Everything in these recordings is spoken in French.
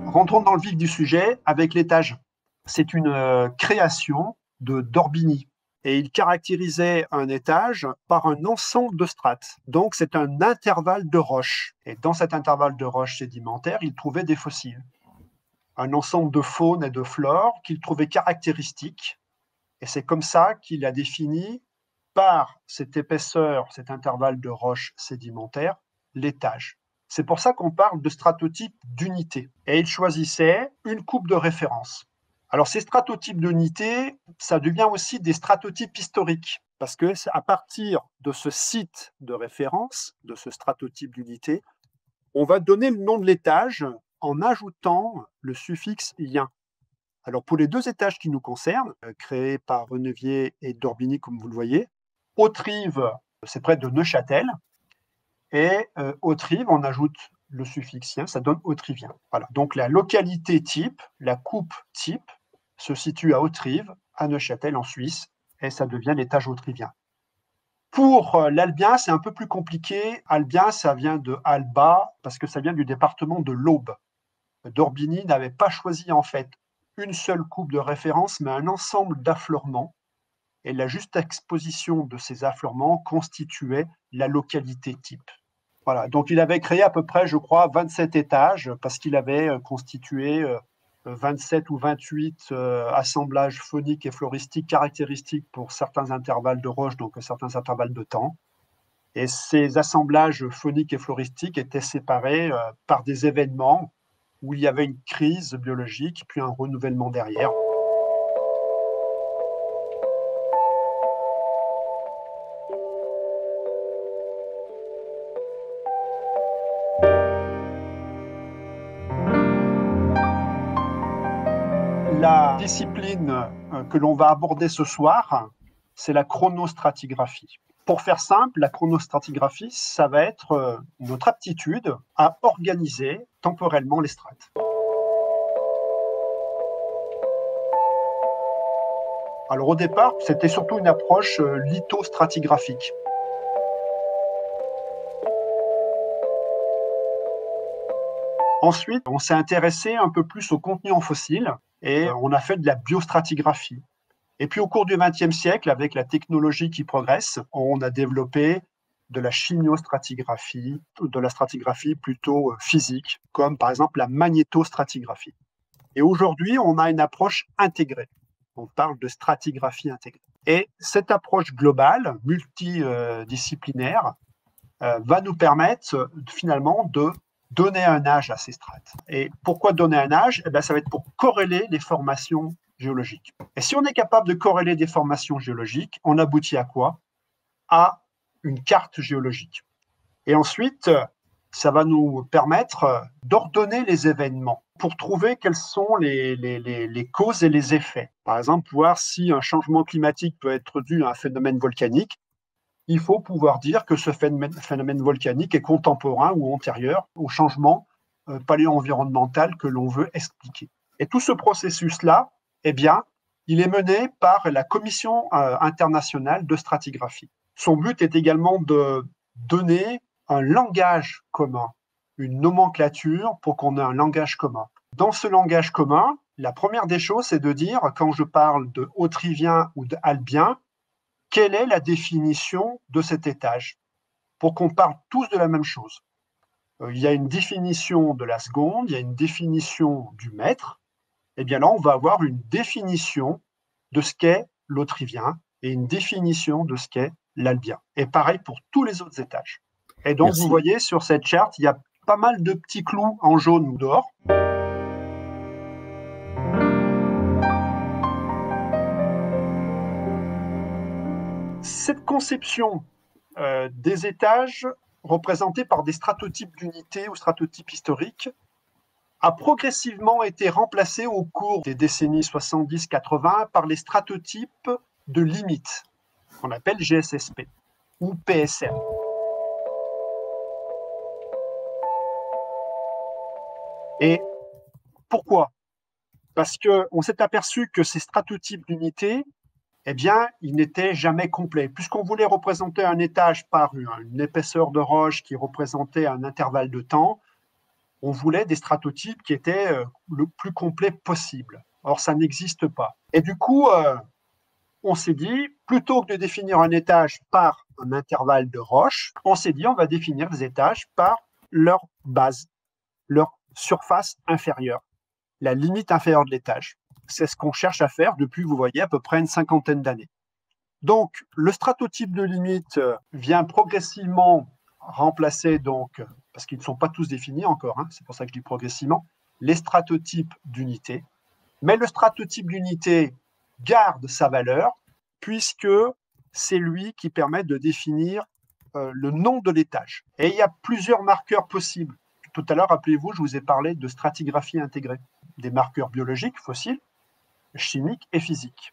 Rentrons dans le vif du sujet avec l'étage. C'est une création de d'Orbigny et il caractérisait un étage par un ensemble de strates. Donc c'est un intervalle de roches. Et dans cet intervalle de roches sédimentaires, il trouvait des fossiles. Un ensemble de faune et de flore qu'il trouvait caractéristique. Et c'est comme ça qu'il a défini par cette épaisseur, cet intervalle de roches sédimentaires, l'étage. C'est pour ça qu'on parle de stratotype d'unité. Et il choisissait une coupe de référence. Alors ces stratotypes d'unité, ça devient aussi des stratotypes historiques, parce que c'est à partir de ce site de référence, de ce stratotype d'unité, on va donner le nom de l'étage en ajoutant le suffixe -ien. Alors pour les deux étages qui nous concernent, créés par Rennevier et d'Orbigny, comme vous le voyez, Hauterive, c'est près de Neuchâtel, et Hauterive, on ajoute le suffixe -ien, ça donne hautrivien. Voilà. Donc la localité type, la coupe type, se situe à Hauterive, à Neuchâtel en Suisse, et ça devient l'étage hautrivien. Pour l'albien, c'est un peu plus compliqué. Albien, ça vient de Alba, parce que ça vient du département de l'Aube. d'Orbigny n'avait pas choisi en fait une seule coupe de référence, mais un ensemble d'affleurements. Et la juste exposition de ces affleurements constituait la localité type. Voilà, donc il avait créé à peu près, je crois, 27 étages, parce qu'il avait constitué 27 ou 28 assemblages phoniques et floristiques caractéristiques pour certains intervalles de roche, donc certains intervalles de temps. Et ces assemblages phoniques et floristiques étaient séparés par des événements où il y avait une crise biologique, puis un renouvellement derrière. La discipline que l'on va aborder ce soir, c'est la chronostratigraphie. Pour faire simple, la chronostratigraphie, ça va être notre aptitude à organiser temporellement les strates. Alors au départ, c'était surtout une approche lithostratigraphique. Ensuite, on s'est intéressé un peu plus au contenu en fossiles et on a fait de la biostratigraphie. Et puis au cours du XXe siècle, avec la technologie qui progresse, on a développé de la chimiostratigraphie, de la stratigraphie plutôt physique, comme par exemple la magnétostratigraphie. Et aujourd'hui, on a une approche intégrée. On parle de stratigraphie intégrée. Et cette approche globale, multidisciplinaire, va nous permettre finalement de donner un âge à ces strates. Et pourquoi donner un âge? Eh bien, ça va être pour corréler les formations géologiques. Et si on est capable de corréler des formations géologiques, on aboutit à quoi? À une carte géologique. Et ensuite, ça va nous permettre d'ordonner les événements pour trouver quelles sont les causes et les effets. Par exemple, voir si un changement climatique peut être dû à un phénomène volcanique. Il faut pouvoir dire que ce phénomène volcanique est contemporain ou antérieur au changement paléo-environnemental que l'on veut expliquer. Et tout ce processus-là, eh bien, il est mené par la Commission internationale de stratigraphie. Son but est également de donner un langage commun, une nomenclature pour qu'on ait un langage commun. Dans ce langage commun, la première des choses, c'est de dire, quand je parle de hautrivien ou d'albien, quelle est la définition de cet étage pour qu'on parle tous de la même chose. Il y a une définition de la seconde, il y a une définition du mètre. Et bien là, on va avoir une définition de ce qu'est l'hautrivien et une définition de ce qu'est l'albien. Et pareil pour tous les autres étages. Et donc, Merci. vous voyez sur cette charte, il y a pas mal de petits clous en jaune ou d'or. Cette conception des étages représentés par des stratotypes d'unités ou stratotypes historiques a progressivement été remplacée au cours des décennies 70-80 par les stratotypes de limites, qu'on appelle GSSP ou PSM. Et pourquoi? Parce qu'on s'est aperçu que ces stratotypes d'unités, eh bien, ils n'étaient jamais complets. Puisqu'on voulait représenter un étage par une épaisseur de roche qui représentait un intervalle de temps, On voulait des stratotypes qui étaient le plus complets possible. Or, ça n'existe pas. Et du coup, on s'est dit, plutôt que de définir un étage par un intervalle de roche, on s'est dit, on va définir les étages par leur base, leur surface inférieure, la limite inférieure de l'étage. C'est ce qu'on cherche à faire depuis, vous voyez, à peu près une cinquantaine d'années. Donc, le stratotype de limite vient progressivement remplacer, donc, parce qu'ils ne sont pas tous définis encore, c'est pour ça que je dis progressivement, les stratotypes d'unité. Mais le stratotype d'unité garde sa valeur puisque c'est lui qui permet de définir le nom de l'étage. Et il y a plusieurs marqueurs possibles. Tout à l'heure, rappelez-vous, je vous ai parlé de stratigraphie intégrée, des marqueurs biologiques, fossiles, chimiques et physiques.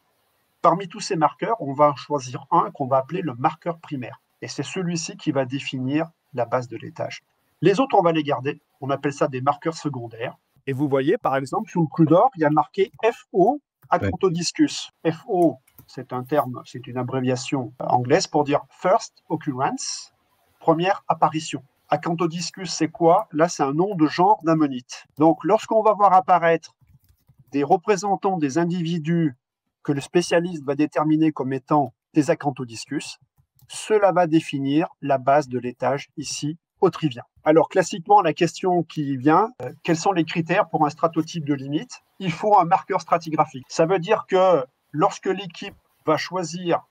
Parmi tous ces marqueurs, on va en choisir un qu'on va appeler le marqueur primaire. Et c'est celui-ci qui va définir la base de l'étage. Les autres, on va les garder. On appelle ça des marqueurs secondaires. Et vous voyez, par exemple, sous le clou d'or, il y a marqué FO Acanthodiscus. FO, c'est un terme, c'est une abréviation anglaise pour dire First Occurrence, première apparition. Acanthodiscus, c'est quoi? Là, c'est un nom de genre d'ammonite. Donc, lorsqu'on va voir apparaître des représentants des individus que le spécialiste va déterminer comme étant des Acanthodiscus, cela va définir la base de l'étage ici au trivien. Alors classiquement, la question qui vient, quels sont les critères pour un stratotype de limite? Il faut un marqueur stratigraphique. Ça veut dire que lorsque l'équipe va choisir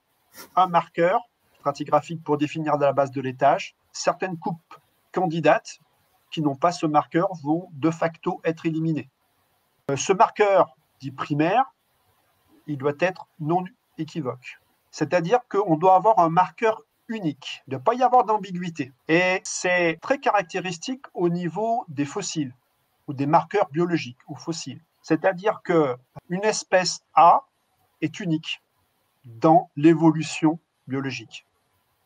un marqueur stratigraphique pour définir la base de l'étage, certaines coupes candidates qui n'ont pas ce marqueur vont de facto être éliminées. Ce marqueur dit primaire, il doit être non équivoque. C'est-à-dire qu'on doit avoir un marqueur unique, il ne doit pas y avoir d'ambiguïté. Et c'est très caractéristique au niveau des fossiles ou des marqueurs biologiques ou fossiles. C'est-à-dire qu'une espèce A est unique dans l'évolution biologique.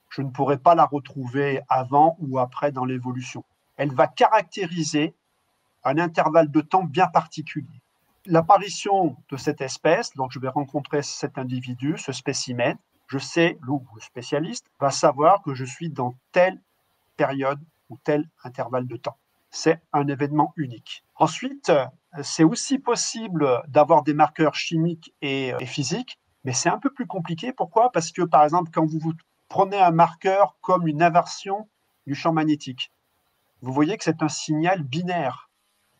Je ne pourrai pas la retrouver avant ou après dans l'évolution. Elle va caractériser un intervalle de temps bien particulier. L'apparition de cette espèce, donc je vais rencontrer cet individu, ce spécimen, je sais, le spécialiste va savoir que je suis dans telle période ou tel intervalle de temps. C'est un événement unique. Ensuite, c'est aussi possible d'avoir des marqueurs chimiques et physiques, mais c'est un peu plus compliqué. Pourquoi? Parce que, par exemple, quand vous prenez un marqueur comme une inversion du champ magnétique, vous voyez que c'est un signal binaire.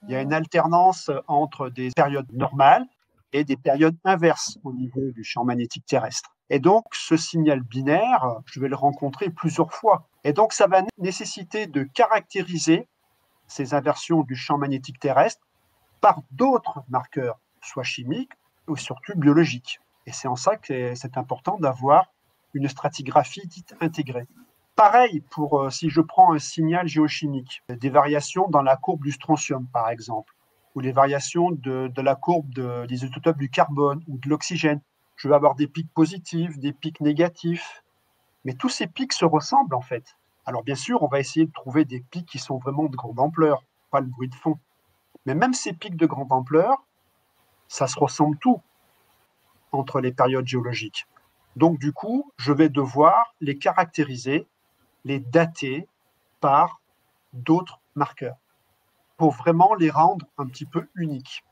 Il y a une alternance entre des périodes normales et des périodes inverses au niveau du champ magnétique terrestre. Et donc, ce signal binaire, je vais le rencontrer plusieurs fois. Et donc, ça va nécessiter de caractériser ces inversions du champ magnétique terrestre par d'autres marqueurs, soit chimiques ou surtout biologiques. Et c'est en ça que c'est important d'avoir une stratigraphie dite intégrée. Pareil pour si je prends un signal géochimique, des variations dans la courbe du strontium, par exemple, ou les variations de la courbe des isotopes du carbone ou de l'oxygène. Je vais avoir des pics positifs, des pics négatifs, mais tous ces pics se ressemblent en fait. Alors bien sûr, on va essayer de trouver des pics qui sont vraiment de grande ampleur, pas le bruit de fond. Mais même ces pics de grande ampleur, ça se ressemble tout entre les périodes géologiques. Donc du coup, je vais devoir les caractériser, les dater par d'autres marqueurs pour vraiment les rendre un petit peu uniques,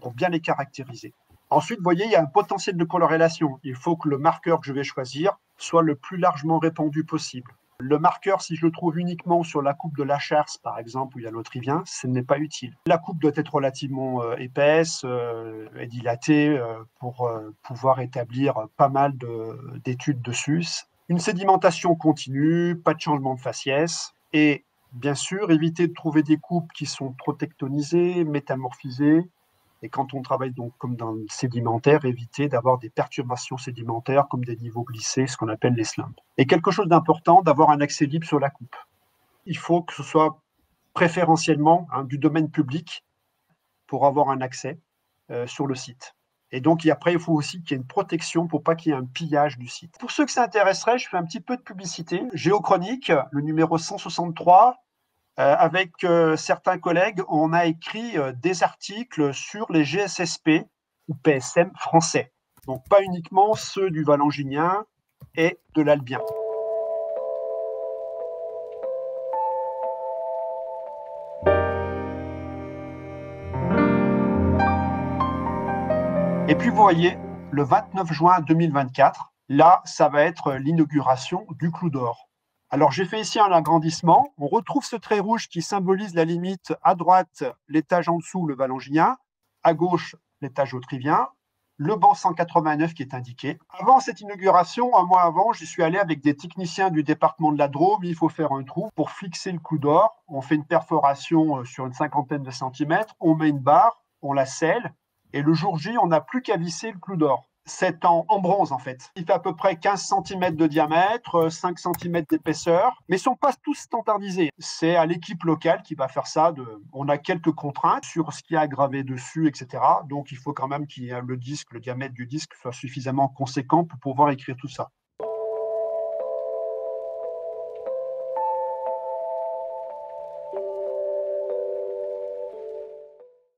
pour bien les caractériser. Ensuite, vous voyez, il y a un potentiel de corrélation. Il faut que le marqueur que je vais choisir soit le plus largement répandu possible. Le marqueur, si je le trouve uniquement sur la coupe de Lachars, par exemple, où il y a l'autrivien, ce n'est pas utile. La coupe doit être relativement épaisse et dilatée pour pouvoir établir pas mal d'études dessus. Une sédimentation continue, pas de changement de faciès, et bien sûr, éviter de trouver des coupes qui sont trop tectonisées, métamorphisées. Et quand on travaille donc comme dans le sédimentaire, éviter d'avoir des perturbations sédimentaires comme des niveaux glissés, ce qu'on appelle les slumps. Et quelque chose d'important, d'avoir un accès libre sur la coupe. Il faut que ce soit préférentiellement du domaine public pour avoir un accès sur le site. Et donc après, il faut aussi qu'il y ait une protection pour pas qu'il y ait un pillage du site. Pour ceux que ça intéresserait, je fais un petit peu de publicité. Géochronique, le numéro 163, avec certains collègues, on a écrit des articles sur les GSSP ou PSM français. Donc pas uniquement ceux du Valanginien et de l'Albien. Et puis vous voyez, le 29 juin 2024, là, ça va être l'inauguration du Clou d'Or. Alors j'ai fait ici un agrandissement. On retrouve ce trait rouge qui symbolise la limite à droite, l'étage en dessous, le Vallongien, à gauche, l'étage autrivien, le banc 189 qui est indiqué. Avant cette inauguration, un mois avant, j'y suis allé avec des techniciens du département de la Drôme. Il faut faire un trou pour fixer le Clou d'Or. On fait une perforation sur une cinquantaine de centimètres, on met une barre, on la scelle, et le jour J, on n'a plus qu'à visser le Clou d'Or. C'est en bronze en fait. Il fait à peu près 15 cm de diamètre, 5 cm d'épaisseur, mais ils ne sont pas tous standardisés. C'est à l'équipe locale qui va faire ça. On a quelques contraintes sur ce qu'il y a gravé dessus, etc. Donc il faut quand même que le diamètre du disque soit suffisamment conséquent pour pouvoir écrire tout ça.